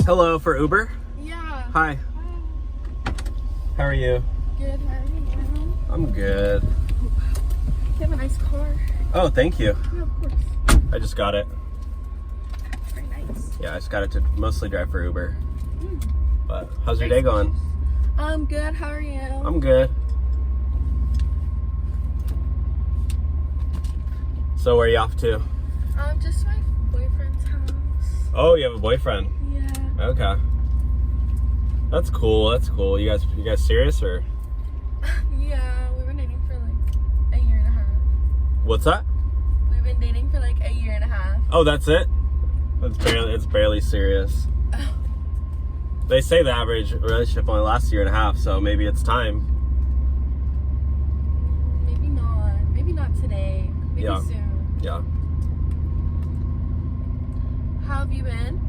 Hello, for Uber? Yeah. Hi. How are you? Good, how are you? I'm good. You have a nice car. Oh, thank you. Yeah, of course. I just got it. Very nice. Yeah, I just got it to mostly drive for Uber. But how's your Nice day going? I'm good, how are you? I'm good. So where are you off to? Just my boyfriend's house. Oh, you have a boyfriend? Yeah. Okay. That's cool, that's cool. You guys serious or? Yeah, we've been dating for like a year and a half. What's that? We've been dating for like a year and a half. Oh, that's it? It's barely serious. They say the average relationship only lasts a year and a half, so maybe it's time. Maybe not. Maybe not today. Maybe soon. Yeah. How have you been?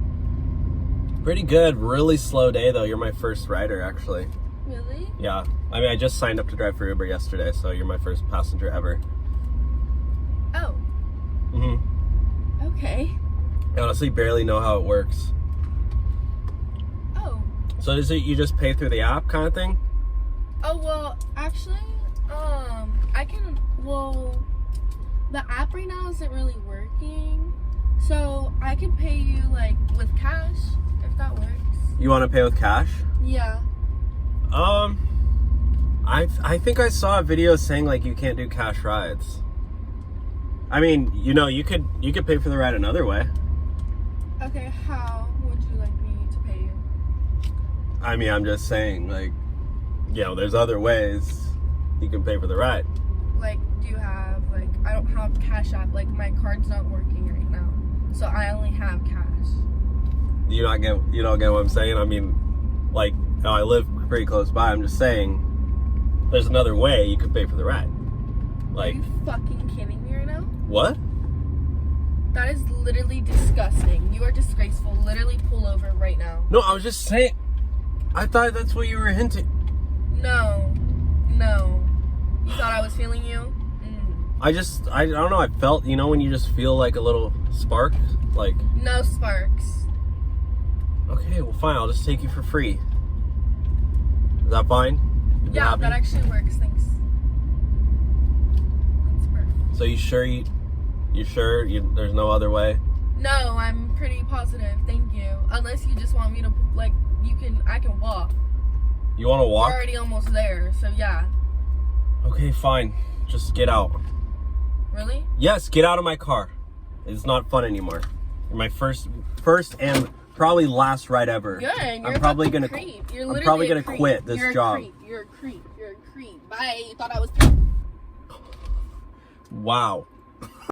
Pretty good. Really slow day though. You're my first rider actually. Really? Yeah. I mean, I just signed up to drive for Uber yesterday, so you're my first passenger ever. Oh. Mm-hmm. Okay. I honestly barely know how it works. Oh. So is it you just pay through the app kind of thing? Oh, well, actually, the app right now isn't really working. So I can pay you like with cash, if that works. You want to pay with cash? Yeah. I think I saw a video saying like you can't do cash rides. I mean, you could pay for the ride another way. Okay, how would you like me to pay you? I mean, I'm just saying, like, there's other ways you can pay for the ride. Like, do you have, like, I don't have Cash App. Like, my card's not working right now. So I only have cash. You don't get what I'm saying? I mean, like, I live pretty close by. I'm just saying, there's another way you could pay for the ride. Like, are you fucking kidding me right now? What? That is literally disgusting. You are disgraceful. Literally pull over right now. No, I was just saying. I thought that's what you were hinting. No. You thought I was feeling you? I don't know. I felt, when you just feel like a little spark, like. No sparks. Okay, well, fine. I'll just take you for free. Is that fine? Yeah, that actually works. Thanks. That's perfect. So you sure there's no other way? No, I'm pretty positive. Thank you. Unless you just want me to, like, I can walk. You want to walk? We're already almost there, so yeah. Okay, fine. Just get out. Really? Yes, get out of my car. It's not fun anymore. You're my first and probably last ride ever. Good. I'm probably gonna creep. I'm probably gonna quit this job. You're a creep. Bye. You thought I was. Wow.